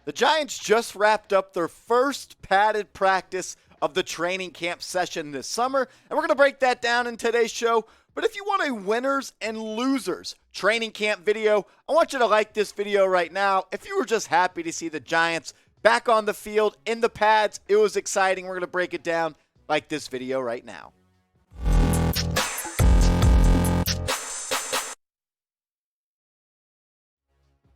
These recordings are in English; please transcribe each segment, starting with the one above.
The Giants just wrapped up their first padded practice of the training camp session this summer, and we're going to break that down in today's show. But if you want a winners and losers training camp video, I want you to like this video right now. If you were just happy to see the Giants back on the field in the pads, it was exciting. We're going to break it down like this video right now.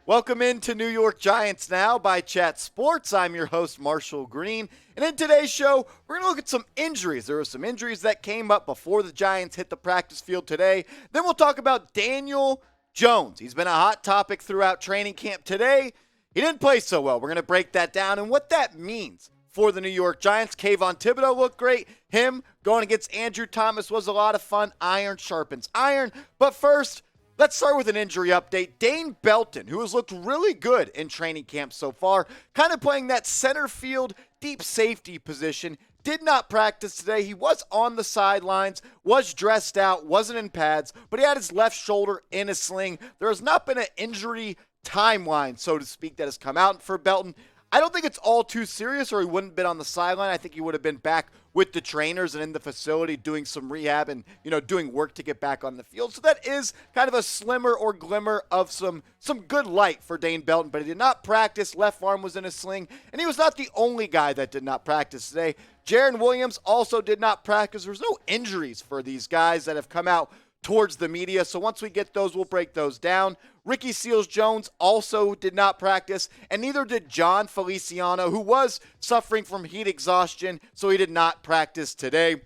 Welcome into New York Giants Now by Chat Sports. I'm your host, Marshall Green. And in today's show, we're going to look at some injuries. There were some injuries that came up before the Giants hit the practice field today. Then we'll talk about Daniel Jones. He's been a hot topic throughout training camp today. He didn't play so well. We're going to break that down and what that means for the New York Giants. Kayvon Thibodeaux looked great. Him going against Andrew Thomas was a lot of fun. Iron sharpens iron. But first, let's start with an injury update. Dane Belton, who has looked really good in training camp so far, kind of playing that center field deep safety position, did not practice today. He was on the sidelines, was dressed out, wasn't in pads, but he had his left shoulder in a sling. There has not been an injury timeline, so to speak, that has come out for Belton. I don't think it's all too serious, or he wouldn't have been on the sideline. I think he would have been back with the trainers and in the facility doing some rehab and, doing work to get back on the field. So that is kind of a slimmer or glimmer of some good light for Dane Belton, but he did not practice. Left arm was in a sling, and he was not the only guy that did not practice today. Jarren Williams also did not practice. There's no injuries for these guys that have come out towards the media. So once we get those, we'll break those down. Ricky Seals-Jones also did not practice, and neither did Jon Feliciano, who was suffering from heat exhaustion, so he did not practice today.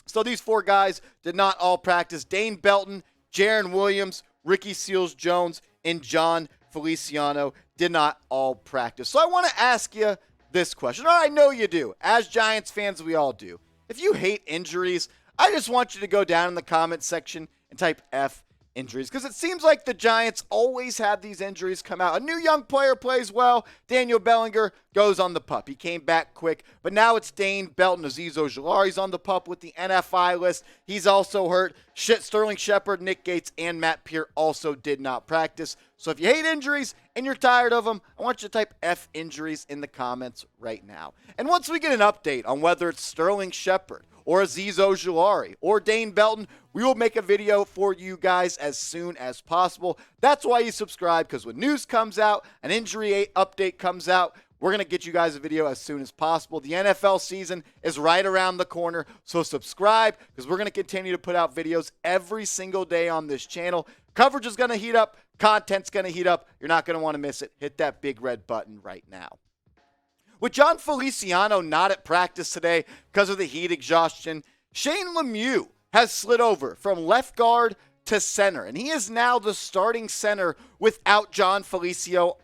So these four guys did not all practice. Dane Belton, Jarren Williams, Ricky Seals-Jones, and Jon Feliciano did not all practice. So I want to ask you this question. I know you do. As Giants fans, we all do. If you hate injuries, I just want you to go down in the comments section and type F injuries, because it seems like the Giants always have these injuries come out. A new young player plays well. Daniel Bellinger goes on the PUP. He came back quick, but now it's Dane Belton. Azeez Ojulari's on the PUP with the NFI list. He's also hurt. Sterling Shepard, Nick Gates, and Matt Peart also did not practice. So if you hate injuries and you're tired of them, I want you to type F injuries in the comments right now. And once we get an update on whether it's Sterling Shepard or Azeez Ojulari or Dane Belton, we will make a video for you guys as soon as possible. That's why you subscribe, because when news comes out, an injury update comes out, we're going to get you guys a video as soon as possible. The NFL season is right around the corner, so subscribe, because we're going to continue to put out videos every single day on this channel. Coverage is going to heat up. Content's going to heat up. You're not going to want to miss it. Hit that big red button right now. With Jon Feliciano not at practice today because of the heat exhaustion, Shane Lemieux has slid over from left guard to center, and he is now the starting center without Jon Feliciano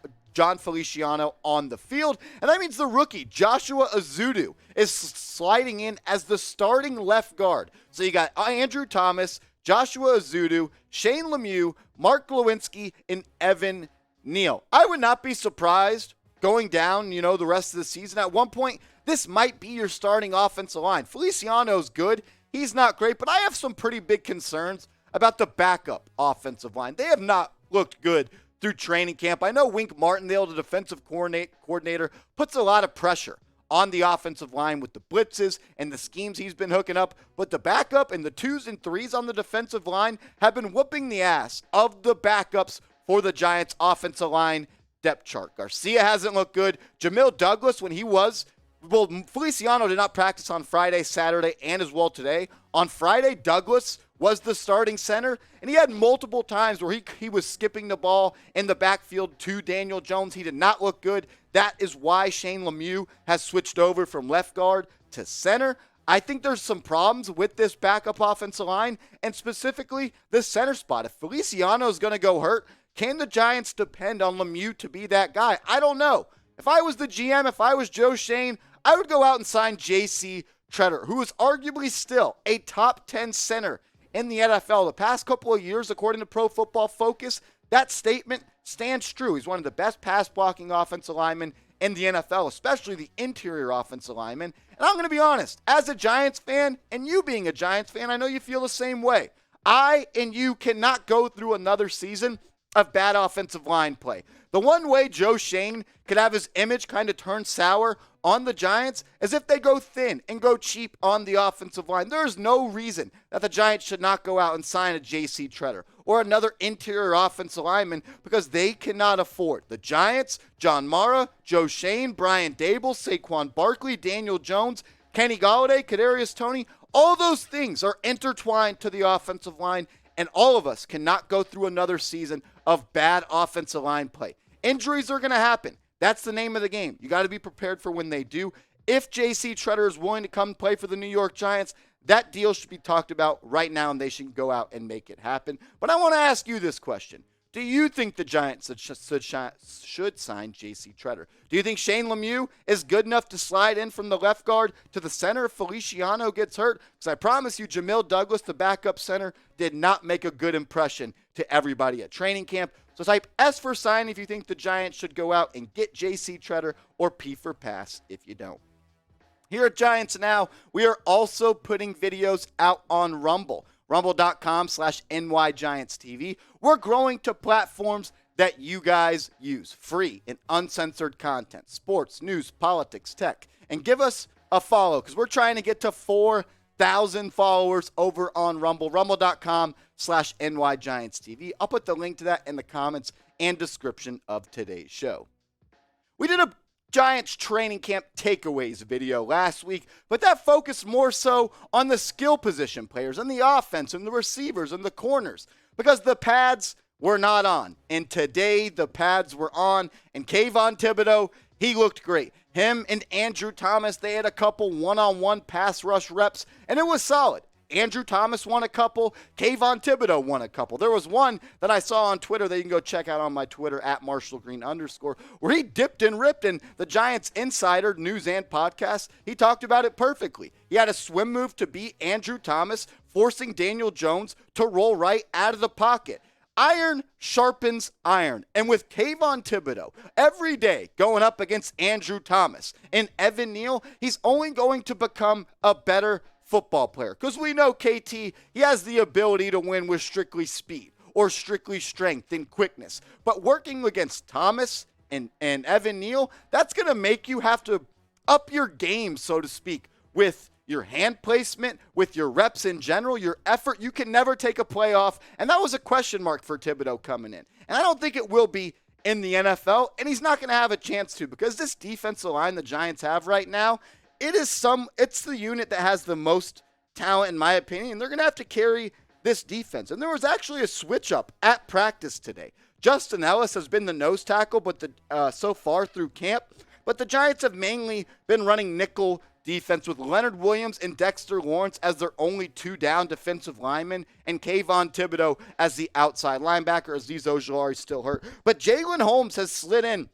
on the field. And that means the rookie, Joshua Ezeudu, is sliding in as the starting left guard. So you got Andrew Thomas, Joshua Ezeudu, Shane Lemieux, Mark Lewinsky, and Evan Neal. I would not be surprised going down, the rest of the season. At one point, this might be your starting offensive line. Feliciano's good. He's not great, but I have some pretty big concerns about the backup offensive line. They have not looked good through training camp. I know Wink Martindale, the defensive coordinator, puts a lot of pressure on the offensive line with the blitzes and the schemes he's been hooking up, but the backup and the 2s and 3s on the defensive line have been whooping the ass of the backups for the Giants offensive line depth chart. Garcia hasn't looked good. Jamil Douglas, Feliciano did not practice on Friday, Saturday, and as well today. On Friday, Douglas was the starting center, and he had multiple times where he was skipping the ball in the backfield to Daniel Jones. He did not look good. That is why Shane Lemieux has switched over from left guard to center. I think there's some problems with this backup offensive line, and specifically the center spot. If Feliciano is going to go hurt, can the Giants depend on Lemieux to be that guy? I don't know. If I was the GM, if I was Joe Schoen, I would go out and sign J.C. Tretter, who is arguably still a top 10 center in the NFL. The past couple of years, according to Pro Football Focus, that statement stands true. He's one of the best pass-blocking offensive linemen in the NFL, especially the interior offensive linemen. And I'm going to be honest, as a Giants fan, and you being a Giants fan, I know you feel the same way. I and you cannot go through another season of bad offensive line play. The one way Joe Schoen could have his image kind of turn sour on the Giants is if they go thin and go cheap on the offensive line. There is no reason that the Giants should not go out and sign a J.C. Tretter or another interior offensive lineman because they cannot afford. The Giants, John Mara, Joe Schoen, Brian Dable, Saquon Barkley, Daniel Jones, Kenny Golladay, Kadarius Toney, all those things are intertwined to the offensive line, and all of us cannot go through another season of bad offensive line play. Injuries are going to happen. That's the name of the game. You got to be prepared for when they do. If J.C. Tretter is willing to come play for the New York Giants, that deal should be talked about right now, and they should go out and make it happen. But I want to ask you this question. Do you think the Giants should sign J.C. Tretter? Do you think Shane Lemieux is good enough to slide in from the left guard to the center if Feliciano gets hurt? Because I promise you, Jamil Douglas, the backup center, did not make a good impression to everybody at training camp. So type S for sign if you think the Giants should go out and get J.C. Tretter, or P for pass if you don't. Here at Giants Now, we are also putting videos out on Rumble. Rumble.com/NYGiantsTV. We're growing to platforms that you guys use. Free and uncensored content. Sports, news, politics, tech. And give us a follow because we're trying to get to 4,000 followers over on Rumble. Rumble.com/NYGiantsTV. I'll put the link to that in the comments and description of today's show. We did a Giants training camp takeaways video last week, but that focused more so on the skill position players and the offense and the receivers and the corners because the pads were not on. And today the pads were on, and Kayvon Thibodeaux, he looked great. Him and Andrew Thomas, they had a couple one-on-one pass rush reps, and it was solid. Andrew Thomas won a couple. Kayvon Thibodeaux won a couple. There was one that I saw on Twitter that you can go check out on my Twitter at @MarshallGreen_, where he dipped and ripped, and the Giants Insider News and Podcast, he talked about it perfectly. He had a swim move to beat Andrew Thomas, forcing Daniel Jones to roll right out of the pocket. Iron sharpens iron. And with Kayvon Thibodeaux every day going up against Andrew Thomas and Evan Neal, he's only going to become a better football player. Because we know KT, he has the ability to win with strictly speed or strictly strength and quickness. But working against Thomas and Evan Neal, that's going to make you have to up your game, so to speak, with your hand placement, with your reps in general, your effort. You can never take a play off. And that was a question mark for Thibodeaux coming in. And I don't think it will be in the NFL. And he's not going to have a chance to, because this defensive line the Giants have right now, it's the unit that has the most talent, in my opinion. They're going to have to carry this defense. And there was actually a switch up at practice today. Justin Ellis has been the nose tackle, but so far through camp. But the Giants have mainly been running nickel defense with Leonard Williams and Dexter Lawrence as their only two down defensive linemen, and Kayvon Thibodeaux as the outside linebacker. Azeez Ojulari still hurt. But Jalen Holmes has slid in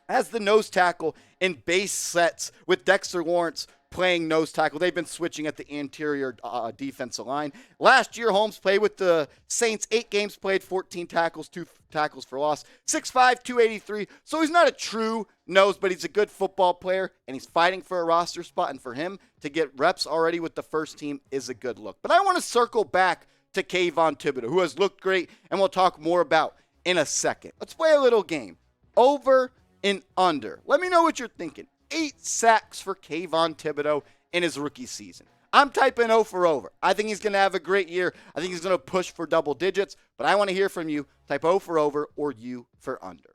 as the nose tackle in base sets with Dexter Lawrence playing nose tackle. They've been switching at the interior defensive line. Last year, Holmes played with the Saints, 8 games played, 14 tackles, 2 tackles for loss, 6'5", 283. So he's not a true nose, but he's a good football player, and he's fighting for a roster spot, and for him to get reps already with the first team is a good look. But I want to circle back to Kayvon Thibodeaux, who has looked great, and we'll talk more about in a second. Let's play a little game. Over and under. Let me know what you're thinking. 8 sacks for Kayvon Thibodeaux in his rookie season. I'm typing O for over. I think he's going to have a great year. I think he's going to push for double digits, but I want to hear from you. Type O for over or U for under.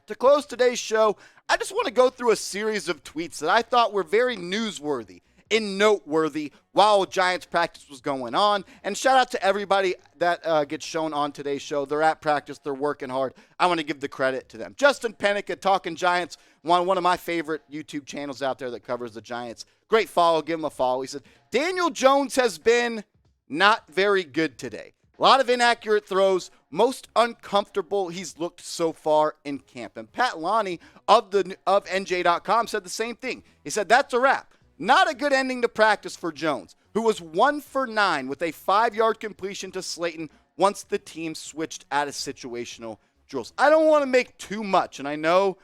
To close today's show, I just want to go through a series of tweets that I thought were very newsworthy and noteworthy while Giants practice was going on. And shout out to everybody that gets shown on today's show. They're at practice. They're working hard. I want to give the credit to them. Justin Pennica, Talking Giants, one of my favorite YouTube channels out there that covers the Giants. Great follow. Give him a follow. He said, Daniel Jones has been not very good today. A lot of inaccurate throws. Most uncomfortable he's looked so far in camp. And Pat Lonnie of NJ.com said the same thing. He said, that's a wrap. Not a good ending to practice for Jones, who was 1 for 9 with a 5-yard completion to Slayton once the team switched out of situational drills. I don't want to make too much, and I know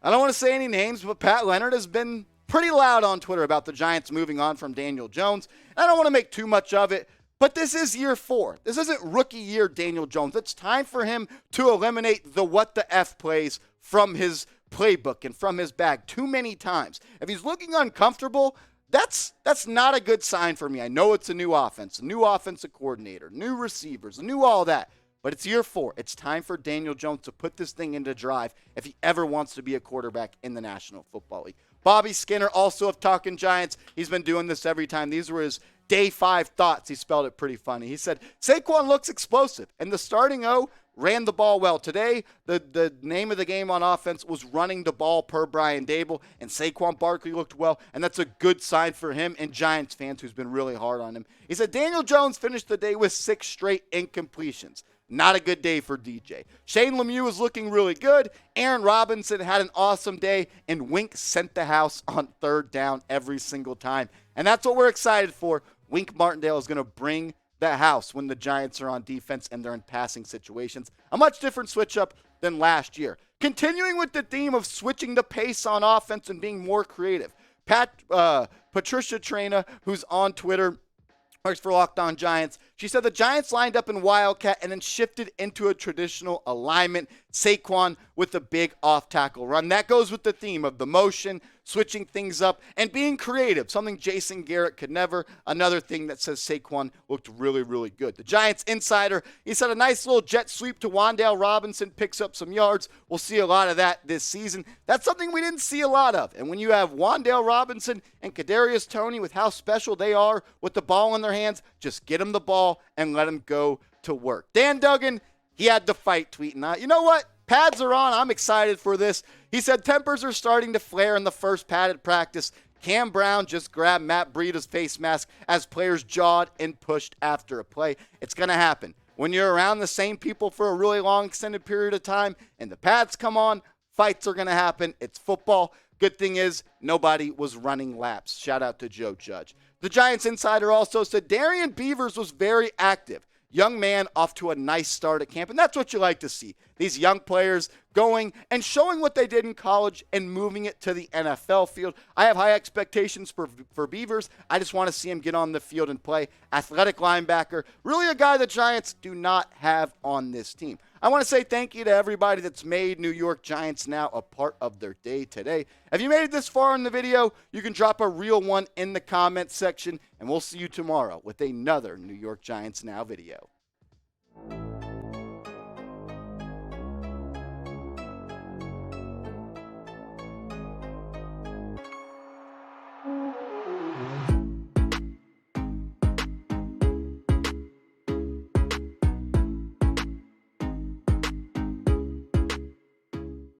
I don't want to say any names, but Pat Leonard has been pretty loud on Twitter about the Giants moving on from Daniel Jones. I don't want to make too much of it, But this is year 4. This isn't rookie year Daniel Jones. It's time for him to eliminate the what the F plays from his playbook and from his bag too many times. If he's looking uncomfortable, that's not a good sign for me. I know it's a new offense, a new offensive coordinator, new receivers, new all that. But it's year 4. It's time for Daniel Jones to put this thing into drive if he ever wants to be a quarterback in the National Football League. Bobby Skinner, also of Talking Giants, he's been doing this every time. These were his day 5 thoughts. He spelled it pretty funny. He said, Saquon looks explosive, and the starting O ran the ball well. Today, the name of the game on offense was running the ball per Brian Dable, and Saquon Barkley looked well, and that's a good sign for him and Giants fans who's been really hard on him. He said Daniel Jones finished the day with 6 straight incompletions. Not a good day for DJ. Shane Lemieux is looking really good. Aaron Robinson had an awesome day, and Wink sent the house on 3rd down every single time. And that's what we're excited for. Wink Martindale is going to bring the house when the Giants are on defense and they're in passing situations. A much different switch up than last year. Continuing with the theme of switching the pace on offense and being more creative. Patricia Traina, who's on Twitter, works for Locked On Giants. She said the Giants lined up in Wildcat and then shifted into a traditional alignment. Saquon with a big off-tackle run. That goes with the theme of the motion, switching things up, and being creative, something Jason Garrett could never. Another thing that says Saquon looked really, really good. The Giants insider, he said a nice little jet sweep to Wan'Dale Robinson, picks up some yards. We'll see a lot of that this season. That's something we didn't see a lot of. And when you have Wan'Dale Robinson and Kadarius Toney with how special they are with the ball in their hands, just get them the ball and let them go to work. Dan Duggan, he had the fight tweeting out. You know what? Pads are on. I'm excited for this. He said tempers are starting to flare in the first padded practice. Cam Brown just grabbed Matt Breida's face mask as players jawed and pushed after a play. It's going to happen. When you're around the same people for a really long extended period of time and the pads come on, fights are going to happen. It's football. Good thing is nobody was running laps. Shout out to Joe Judge. The Giants insider also said Darian Beavers was very active. Young man off to a nice start at camp, and that's what you like to see. These young players going and showing what they did in college and moving it to the NFL field. I have high expectations for Beavers. I just want to see him get on the field and play. Athletic linebacker, really a guy the Giants do not have on this team. I want to say thank you to everybody that's made New York Giants Now a part of their day today. If you made it this far in the video, you can drop a real one in the comments section, and we'll see you tomorrow with another New York Giants Now video.